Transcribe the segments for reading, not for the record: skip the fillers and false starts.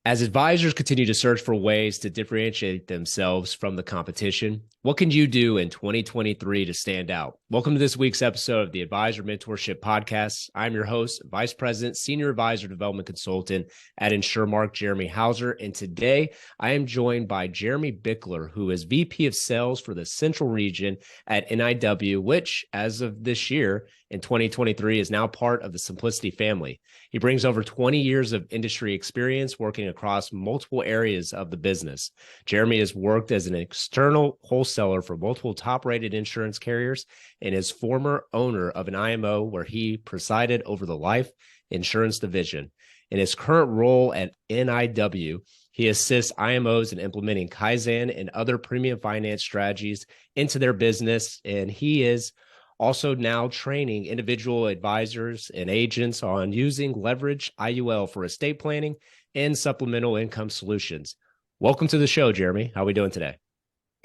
As advisors continue to search for ways to differentiate themselves from the competition, what can you do in 2023 to stand out? Welcome to this week's episode of the Advisor Mentorship Podcast. I'm your host, Vice President, Senior Advisor Development Consultant at InsureMark, Jeremy Hauser. And today I am joined by Jeremy Bickler, who is VP of Sales for the Central Region at NIW, which, as of this year, in 2023, is now part of the Simplicity family. He brings over 20 years of industry experience working across multiple areas of the business. Jeremy has worked as an external wholesaler for multiple top-rated insurance carriers and is former owner of an IMO where he presided over the life insurance division. In his current role at NIW, he assists IMOs in implementing Kai-Zen and other premium finance strategies into their business, and he is also now training individual advisors and agents on using leveraged IUL for estate planning and supplemental income solutions. Welcome to the show, Jeremy. How are we doing today?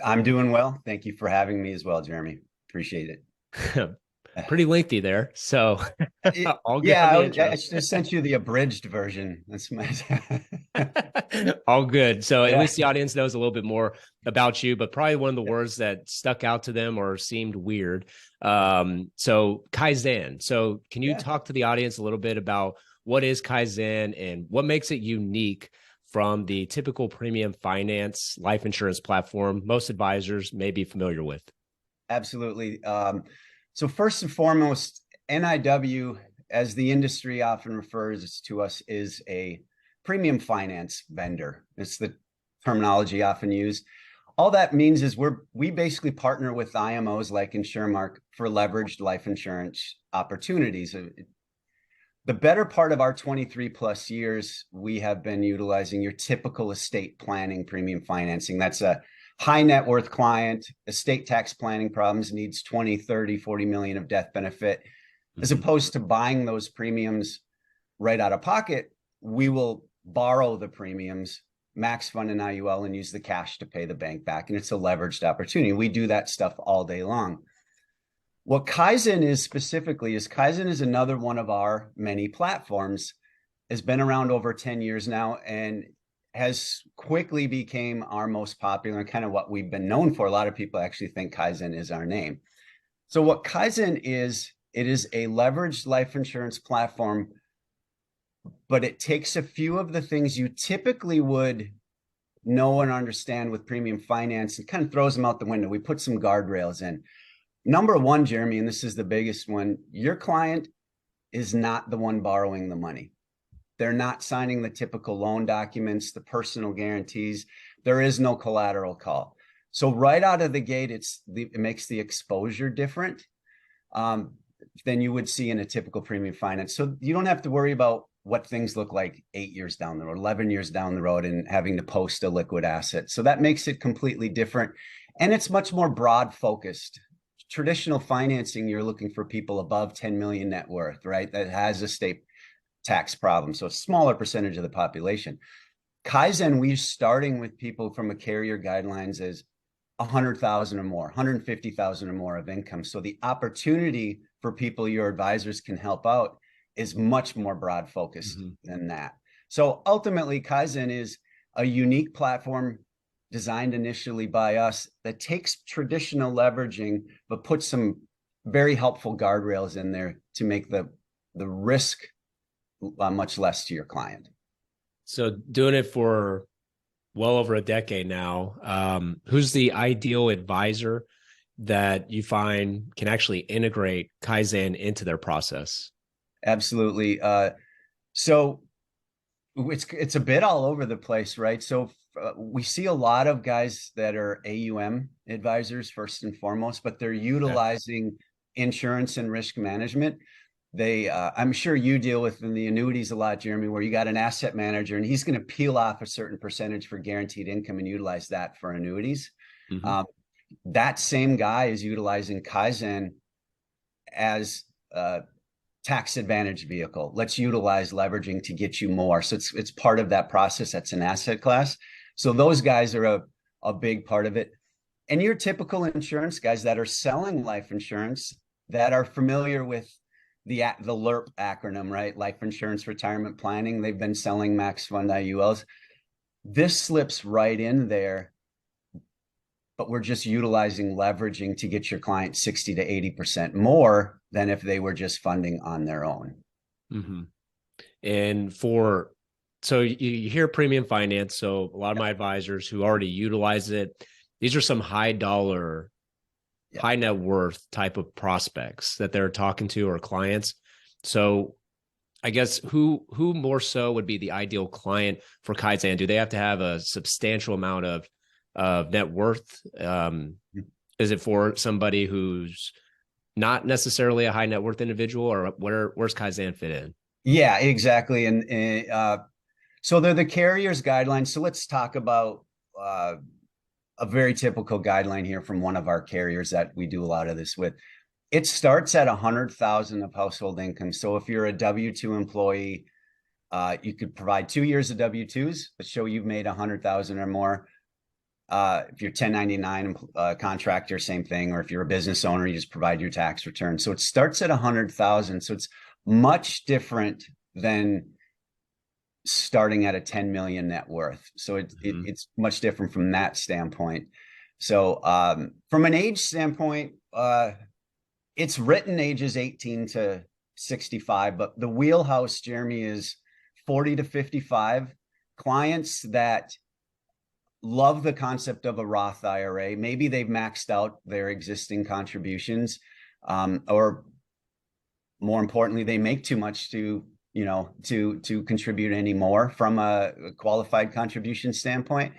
I'm doing well. Thank you for having me as well, Jeremy. Appreciate it. Pretty lengthy there. So I'll get yeah, on the I intro. just sent you the abridged version. That's my all good. So at yeah. least the audience knows a little bit more about you, but probably one of the words that stuck out to them or seemed weird. So Kai-Zen. So can you talk to the audience a little bit about what is Kai-Zen and what makes it unique from the typical premium finance life insurance platform most advisors may be familiar with? Absolutely. So first and foremost, NIW, as the industry often refers to us, is a premium finance vendor. It's the terminology often used. All that means is we basically partner with IMOs like InsureMark for leveraged life insurance opportunities. The better part of our 23 plus years, we have been utilizing your typical estate planning premium financing. That's a high net worth client, estate tax planning problems, needs 20, 30, 40 million of death benefit. As opposed to buying those premiums right out of pocket, we will borrow the premiums, max fund an IUL, and use the cash to pay the bank back. And it's a leveraged opportunity. We do that stuff all day long. What Kai-Zen is specifically is Kai-Zen is another one of our many platforms, has been around over 10 years now, and has quickly became our most popular and kind of what we've been known for. A lot of people actually think Kai-Zen is our name. So what Kai-Zen is, it is a leveraged life insurance platform, but it takes a few of the things you typically would know and understand with premium finance and kind of throws them out the window. We put some guardrails in. Number one, Jeremy, and this is the biggest one, your client is not the one borrowing the money. They're not signing the typical loan documents, the personal guarantees. There is no collateral call. So right out of the gate, it makes the exposure different than you would see in a typical premium finance. So you don't have to worry about what things look like 8 years down the road, 11 years down the road, and having to post a liquid asset. So that makes it completely different. And it's much more broad focused. Traditional financing, you're looking for people above 10 million net worth, right? That has estate tax problem. So a smaller percentage of the population. Kai-Zen, we're starting with people from a carrier guidelines as 100,000 or more, 150,000 or more of income. So the opportunity for people your advisors can help out is much more broad focused than that. So ultimately, Kai-Zen is a unique platform designed initially by us that takes traditional leveraging, but puts some very helpful guardrails in there to make the risk much less to your client. So doing it for well over a decade now, who's the ideal advisor that you find can actually integrate Kai-Zen into their process? Absolutely. So it's a bit all over the place, right? So we see a lot of guys that are AUM advisors first and foremost, but they're utilizing insurance and risk management. I'm sure you deal with in the annuities a lot, Jeremy, where you got an asset manager and he's going to peel off a certain percentage for guaranteed income and utilize that for annuities. That same guy is utilizing Kai-Zen as a tax advantage vehicle. Let's utilize leveraging to get you more. So it's part of that process. That's an asset class. So those guys are a big part of it. And your typical insurance guys that are selling life insurance that are familiar with the LIRP acronym, right? Life insurance retirement planning. They've been selling max fund IULs. This slips right in there, but we're just utilizing leveraging to get your client 60 to 80% more than if they were just funding on their own. Mm-hmm. And so you hear premium finance. So a lot of my advisors who already utilize it, these are some high dollar, high net worth type of prospects that they're talking to or clients. So I guess who more so would be the ideal client for Kai-Zen? Do they have to have a substantial amount of net worth? Is it for somebody who's not necessarily a high net worth individual, or where's Kai-Zen fit in? Yeah, exactly. And so they're the carrier's guidelines. So let's talk about a very typical guideline here from one of our carriers that we do a lot of this with. It starts at 100,000 of household income. So if you're a W-2 employee, you could provide 2 years of W-2s that show you've made 100,000 or more. If you're 1099 contractor, same thing. Or if you're a business owner, you just provide your tax return. So it starts at 100,000. So it's much different than starting at a 10 million net worth. So it's much different from that standpoint. So from an age standpoint, it's written ages 18 to 65, but the wheelhouse, Jeremy, is 40 to 55. Clients that love the concept of a Roth IRA. Maybe they've maxed out their existing contributions, or more importantly, they make too much to contribute anymore from a qualified contribution standpoint.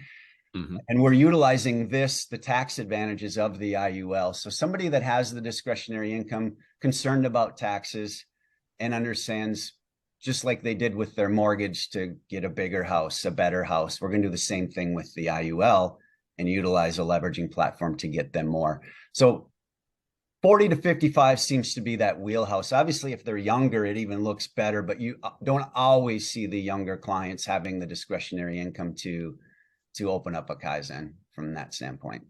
Mm-hmm. And we're utilizing the tax advantages of the IUL. So somebody that has the discretionary income, concerned about taxes, and understands, just like they did with their mortgage to get a bigger house, a better house, we're going to do the same thing with the IUL and utilize a leveraging platform to get them more. So 40 to 55 seems to be that wheelhouse. Obviously, if they're younger, it even looks better, but you don't always see the younger clients having the discretionary income to open up a Kai-Zen from that standpoint.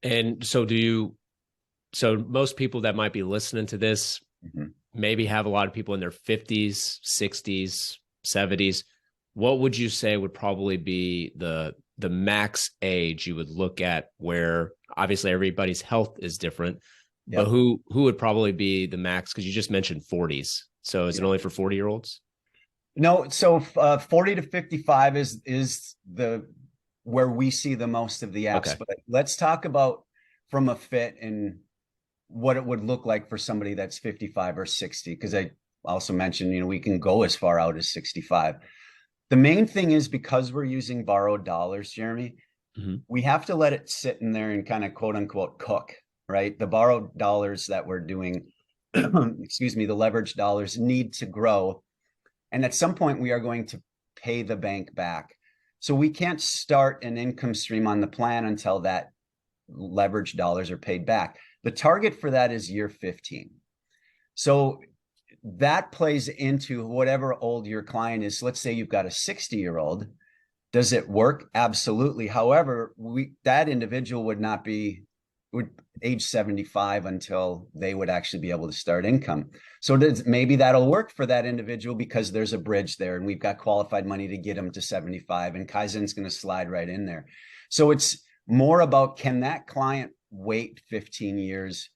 And so most people that might be listening to this maybe have a lot of people in their 50s, 60s, 70s. What would you say would probably be the max age you would look at, where obviously everybody's health is different, but who would probably be the max? Because you just mentioned 40s. So is it only for 40-year-olds? No. So 40 to 55 is where we see the most of the apps. Okay. But let's talk about from a fit and what it would look like for somebody that's 55 or 60. Because I also mentioned, we can go as far out as 65. The main thing is, because we're using borrowed dollars, Jeremy, we have to let it sit in there and kind of quote unquote cook, right? The borrowed dollars that we're doing, excuse me, the leveraged dollars need to grow. And at some point we are going to pay the bank back. So we can't start an income stream on the plan until that leveraged dollars are paid back. The target for that is year 15. So that plays into whatever old your client is. Let's say you've got a 60-year-old. Does it work? Absolutely. However, that individual would age 75 until they would actually be able to start income. So maybe that'll work for that individual because there's a bridge there and we've got qualified money to get them to 75, and Kai-Zen's going to slide right in there. So it's more about, can that client wait 15 years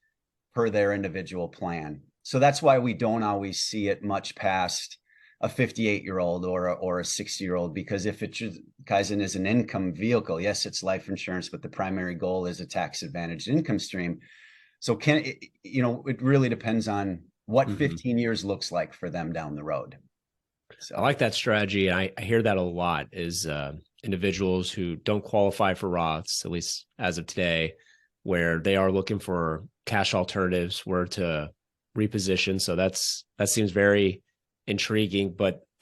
per their individual plan? So that's why we don't always see it much past a 58-year-old or a 60-year-old, because if Kai-Zen is an income vehicle, yes, it's life insurance, but the primary goal is a tax-advantaged income stream. So it really depends on what 15 years looks like for them down the road. So I like that strategy. I hear that a lot, is individuals who don't qualify for Roths, at least as of today, where they are looking for cash alternatives where to reposition. So that seems very intriguing.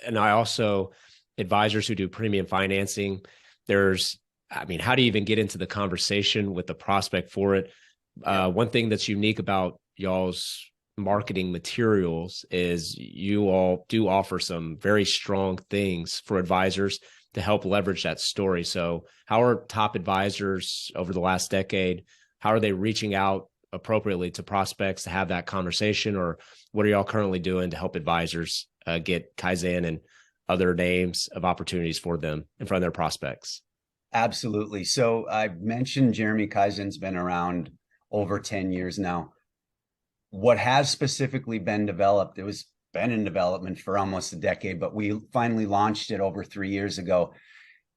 And I also, advisors who do premium financing, how do you even get into the conversation with the prospect for it? One thing that's unique about y'all's marketing materials is you all do offer some very strong things for advisors to help leverage that story. So how are top advisors over the last decade, how are they reaching out appropriately to prospects to have that conversation? Or what are y'all currently doing to help advisors get Kai-Zen and other names of opportunities for them in front of their prospects? Absolutely. So I mentioned Jeremy Kaizen's been around over 10 years now. What has specifically been developed, it was been in development for almost a decade, but we finally launched it over 3 years ago.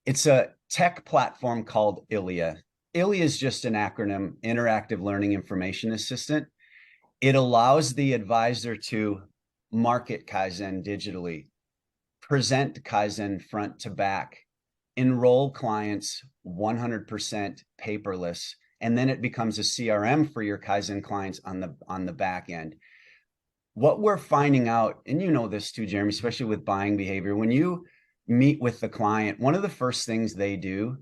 It's a tech platform called ILIA. ILIA is just an acronym, Interactive Learning Information Assistant. It allows the advisor to market Kaizen digitally, present Kaizen front to back, enroll clients 100% paperless, and then it becomes a CRM for your Kaizen clients on the back end. What we're finding out, and you know this too, Jeremy, especially with buying behavior, when you meet with the client, one of the first things they do,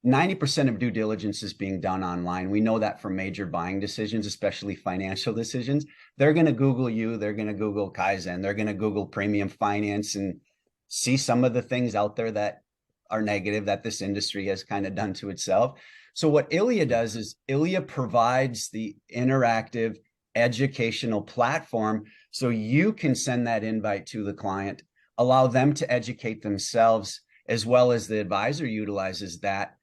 90% of due diligence is being done online. We know that for major buying decisions, especially financial decisions. They're going to Google you. They're going to Google Kaizen. They're going to Google premium finance and see some of the things out there that are negative that this industry has kind of done to itself. So what ILIA does is ILIA provides the interactive educational platform so you can send that invite to the client, allow them to educate themselves, as well as the advisor utilizes that.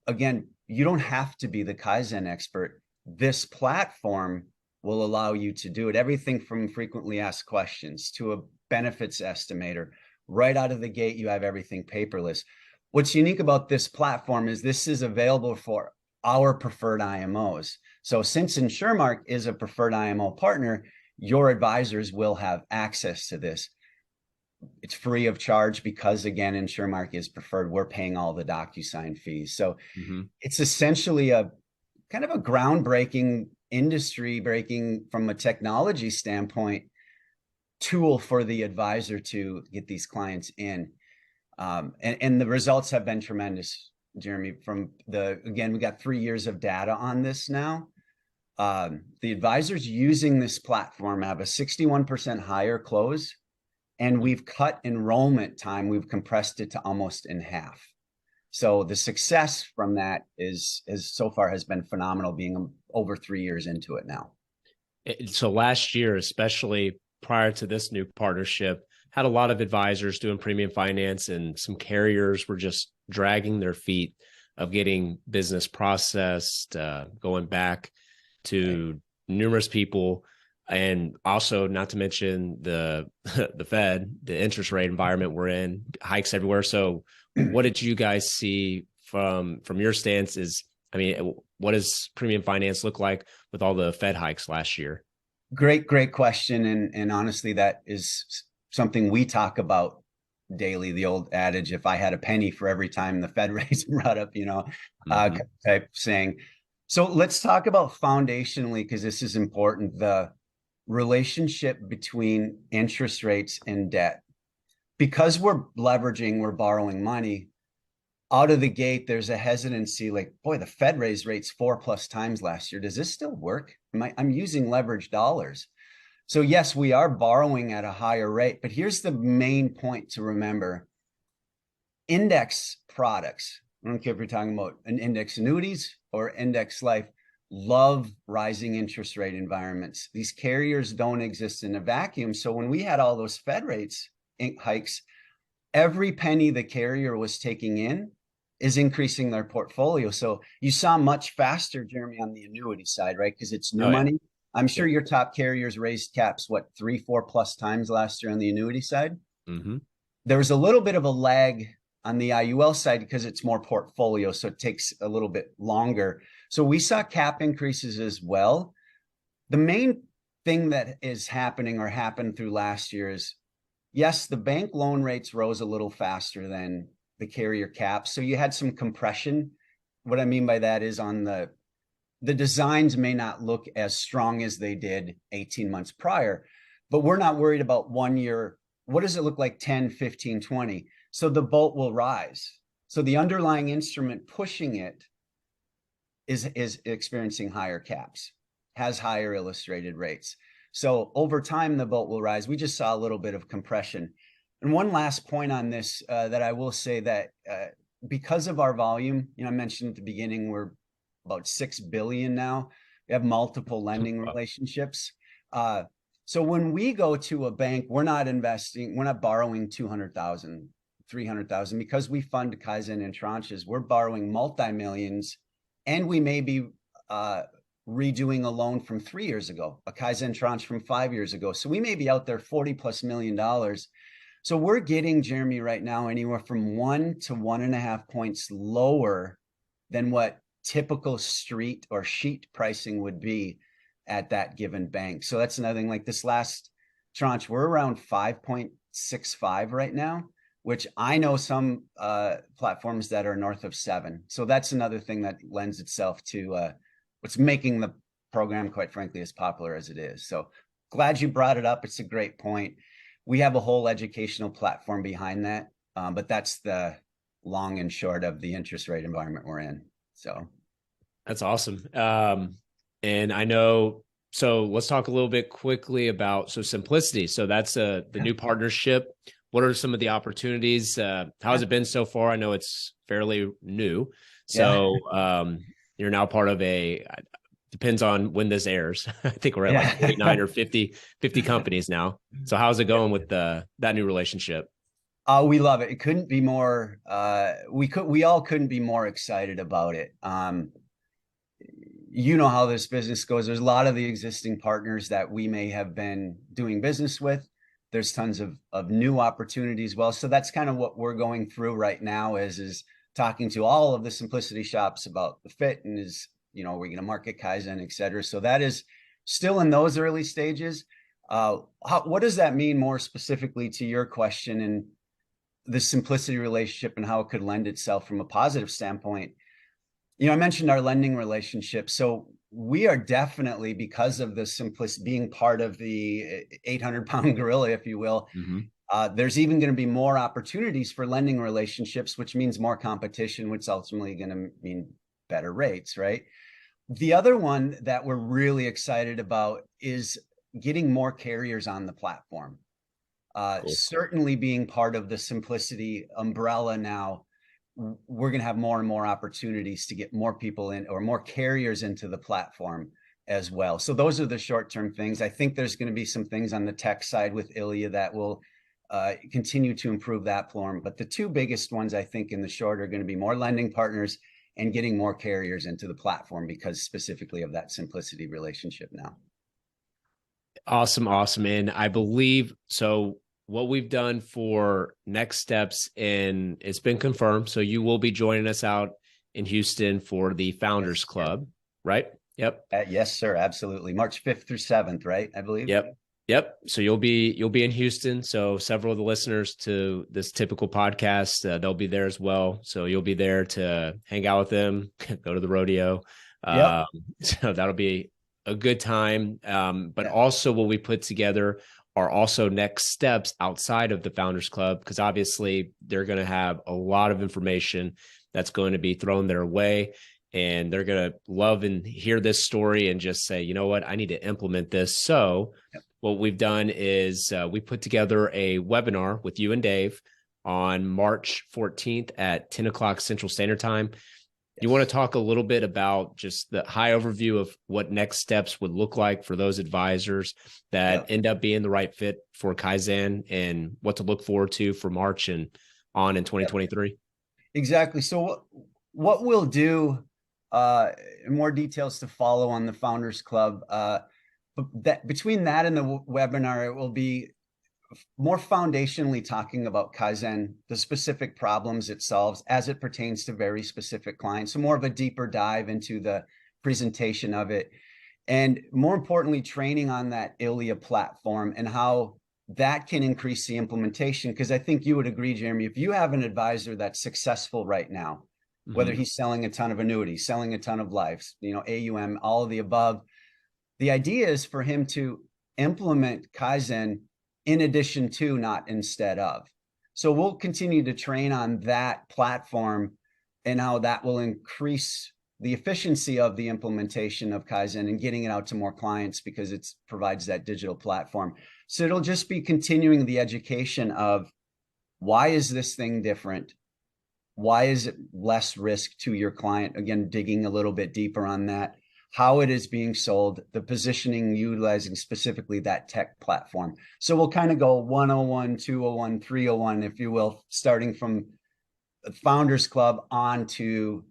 Again, you don't have to be the Kaizen expert. This platform will allow you to do it. Everything from frequently asked questions to a benefits estimator. Right out of the gate, you have everything paperless. What's unique about this platform is this is available for our preferred IMOs. So since InsureMark is a preferred IMO partner, your advisors will have access to this. It's free of charge because, again, InsureMark is preferred. We're paying all the DocuSign fees. So it's essentially a kind of a groundbreaking, industry breaking from a technology standpoint tool for the advisor to get these clients in. And the results have been tremendous, Jeremy. Again, we got 3 years of data on this now. The advisors using this platform have a 61% higher close, and we've cut enrollment time. We've compressed it to almost in half. So the success from that is so far has been phenomenal, being over 3 years into it now. So last year, especially prior to this new partnership, had a lot of advisors doing premium finance, and some carriers were just dragging their feet of getting business processed, going back to numerous people. And also, not to mention the Fed, the interest rate environment we're in, hikes everywhere. So what did you guys see from your stance? What does premium finance look like with all the Fed hikes last year? Great question. And honestly, that is something we talk about daily. The old adage, if I had a penny for every time the Fed rates brought up, type saying. So let's talk about foundationally, because this is important, the relationship between interest rates and debt. Because we're borrowing money, out of the gate, there's a hesitancy like, boy, the Fed raised rates 4+ times last year. Does this still work? I'm using leveraged dollars. So yes, we are borrowing at a higher rate, but here's the main point to remember. Index products, I don't care if you're talking about an index annuities or index life, love rising interest rate environments. These carriers don't exist in a vacuum. So when we had all those Fed rates hikes, every penny the carrier was taking in is increasing their portfolio. So you saw much faster, Jeremy, on the annuity side, right? Because it's new money. I'm sure your top carriers raised caps, 3-4+ times last year on the annuity side. There was a little bit of a lag on the IUL side because it's more portfolio, so it takes a little bit longer. So we saw cap increases as well. The main thing that is happening or happened through last year is, yes, the bank loan rates rose a little faster than the carrier caps. So you had some compression. What I mean by that is on the designs may not look as strong as they did 18 months prior, but we're not worried about 1 year. What does it look like 10, 15, 20? So the boat will rise. So the underlying instrument pushing it is experiencing higher caps, has higher illustrated rates. So over time, the boat will rise. We just saw a little bit of compression. And one last point on this that I will say that because of our volume, I mentioned at the beginning, we're about $6 billion now. We have multiple lending relationships. So when we go to a bank, we're not borrowing 200,000, 300,000 because we fund Kaizen in tranches. We're borrowing multi-millions, and we may be redoing a loan from 3 years ago, a Kaizen tranche from 5 years ago. So we may be out there $40+ million. So we're getting, Jeremy, right now anywhere from 1 to 1.5 points lower than what typical street or sheet pricing would be at that given bank. So that's another thing. Like this last tranche, we're around 5.65 right now, which I know some platforms that are north of 7. So that's another thing that lends itself to what's making the program, quite frankly, as popular as it is. So glad you brought it up. It's a great point. We have a whole educational platform behind that, but that's the long and short of the interest rate environment we're in. So that's awesome. And I know, so let's talk a little bit quickly about Simplicity. So that's the new partnership. What are some of the opportunities? How has it been so far? I know it's fairly new. So you're now part of depends on when this airs. I think we're at like 49 or 50 companies now. So how's it going with that new relationship? We love it. It couldn't be more, we all couldn't be more excited about it. You know how this business goes. There's a lot of the existing partners that we may have been doing business with. There's tons of new opportunities. Well, so that's kind of what we're going through right now is talking to all of the Simplicity shops about the fit and we're going to market Kaizen, et cetera. So that is still in those early stages. What does that mean more specifically to your question and the Simplicity relationship and how it could lend itself from a positive standpoint? I mentioned our lending relationship. So we are definitely, because of the Simplicity being part of the 800-pound gorilla, if you will, there's even going to be more opportunities for lending relationships, which means more competition, which is ultimately going to mean better rates, right? The other one that we're really excited about is getting more carriers on the platform. Cool. Certainly being part of the Simplicity umbrella now, we're going to have more and more opportunities to get more people in or more carriers into the platform as well. So those are the short-term things. I think there's going to be some things on the tech side with ILIA that will continue to improve that platform. But the two biggest ones, I think, in the short are going to be more lending partners and getting more carriers into the platform because specifically of that Simplicity relationship now. Awesome. And I believe, so what we've done for next steps, and it's been confirmed. So you will be joining us out in Houston for the Founders Club, right? Yep. Yes, sir. Absolutely. March 5th through 7th, right? I believe. Yep. So you'll be in Houston. So several of the listeners to this typical podcast, they'll be there as well. So you'll be there to hang out with them, go to the rodeo. So that'll be a good time. But also what we put together are also next steps outside of the Founders Club, because obviously they're going to have a lot of information that's going to be thrown their way. And they're going to love and hear this story and just say, you know what, I need to implement this. So what we've done is we put together a webinar with you and Dave on March 14th at 10 o'clock Central Standard Time. You want to talk a little bit about just the high overview of what next steps would look like for those advisors that end up being the right fit for Kaizen and what to look forward to for March and on in 2023? Exactly. So what we'll do, more details to follow on the Founders Club, but between that and the webinar, it will be more foundationally talking about Kaizen, the specific problems it solves as it pertains to very specific clients. So more of a deeper dive into the presentation of it. And more importantly, training on that ILIA platform and how that can increase the implementation. Because I think you would agree, Jeremy, if you have an advisor that's successful right now, whether he's selling a ton of annuities, selling a ton of lives, AUM, all of the above, the idea is for him to implement Kaizen in addition to, not instead of. So we'll continue to train on that platform and how that will increase the efficiency of the implementation of Kaizen and getting it out to more clients because it provides that digital platform. So it'll just be continuing the education of why is this thing different? Why is it less risk to your client? Again, digging a little bit deeper on that. how it is being sold, the positioning, utilizing specifically that tech platform. So we'll kind of go 101, 201, 301, if you will, starting from the Founders Club onto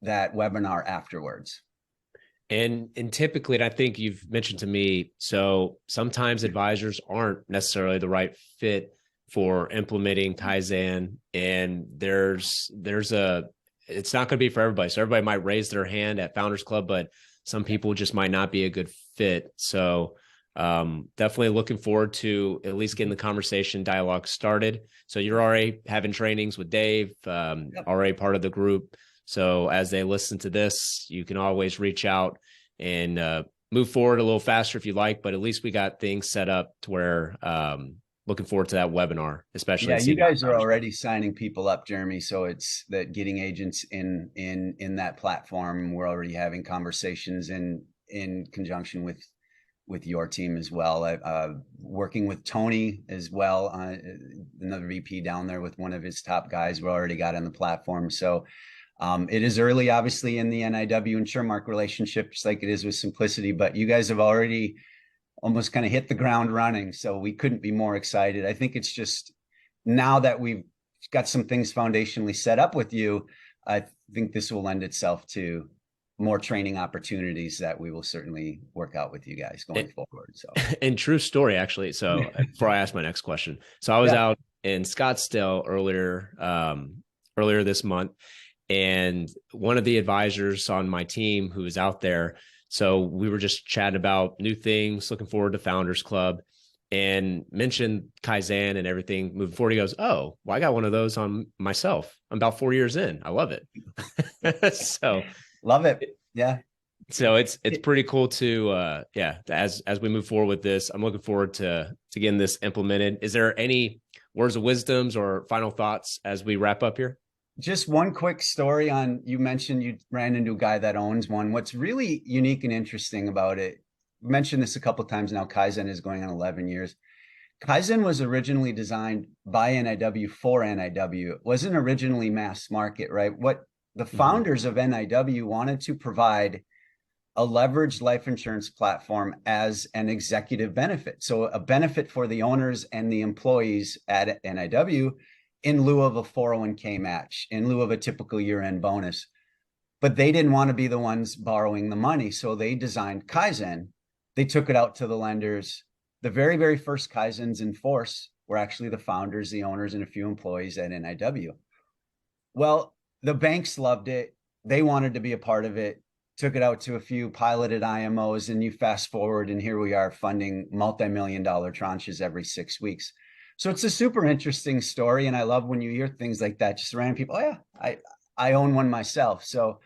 that webinar afterwards. And typically, and I think you've mentioned to me, so sometimes advisors aren't necessarily the right fit for implementing Kai-Zen, and it's not going to be for everybody. So everybody might raise their hand at Founders Club, but some people just might not be a good fit. So definitely looking forward to at least getting the conversation dialogue started. So you're already having trainings with Dave, already part of the group. So as they listen to this, you can always reach out and move forward a little faster if you like, but at least we got things set up to where looking forward to that webinar, especially. Yeah, you guys are already signing people up, Jeremy. So it's that getting agents in that platform. We're already having conversations in conjunction with your team as well. Working with Tony as well, another VP down there with one of his top guys. We already got on the platform. So it is early, obviously, in the NIW and SureMark relationship, just like it is with Simplicity, but you guys have already almost kind of hit the ground running. So we couldn't be more excited. I think it's just now that we've got some things foundationally set up with you, I think this will lend itself to more training opportunities that we will certainly work out with you guys going forward. So, and true story, actually. So before I ask my next question, so I was out in Scottsdale earlier this month, and one of the advisors on my team who was out there, so we were just chatting about new things, looking forward to Founders Club, and mentioned Kai-Zen and everything moving forward. He goes, "Oh, well, I got one of those on myself. I'm about 4 years in. I love it." So love it. Yeah. So it's pretty cool to as we move forward with this, I'm looking forward to getting this implemented. Is there any words of wisdoms or final thoughts as we wrap up here? Just one quick story on, you mentioned you ran into a guy that owns one. What's really unique and interesting about it, I mentioned this a couple of times now, Kai-Zen is going on 11 years. Kai-Zen was originally designed by NIW for NIW. It wasn't originally mass market, right? What the founders of NIW wanted to provide a leveraged life insurance platform as an executive benefit. So a benefit for the owners and the employees at NIW, in lieu of a 401k match, in lieu of a typical year-end bonus. But they didn't want to be the ones borrowing the money. So they designed Kai-Zen. They took it out to the lenders. The very, very first Kai-Zens in force were actually the founders, the owners, and a few employees at NIW. Well, the banks loved it. They wanted to be a part of it, took it out to a few piloted IMOs, and you fast forward, and here we are funding multi-million-dollar tranches every 6 weeks. So it's a super interesting story. And I love when you hear things like that, just random people, oh yeah, I own one myself. So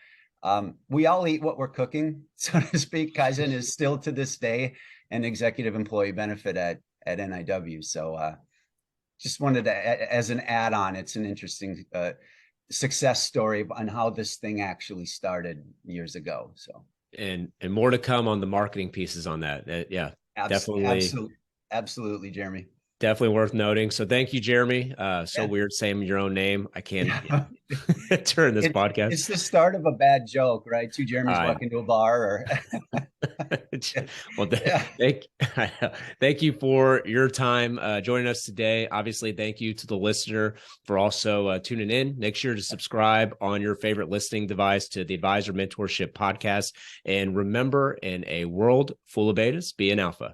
we all eat what we're cooking, so to speak. Kai-Zen is still to this day an executive employee benefit at NIW. So just wanted to, as an add-on, it's an interesting success story on how this thing actually started years ago. So and more to come on the marketing pieces on that. Yeah, absolutely, Jeremy. Definitely worth noting. So thank you, Jeremy. Weird saying your own name. I can't turn this podcast. It's the start of a bad joke, right? Two Jeremys walk into a bar. Or well, thank you for your time joining us today. Obviously, thank you to the listener for also tuning in. Make sure to subscribe on your favorite listening device to the Advisor Mentorship Podcast. And remember, in a world full of betas, be an alpha.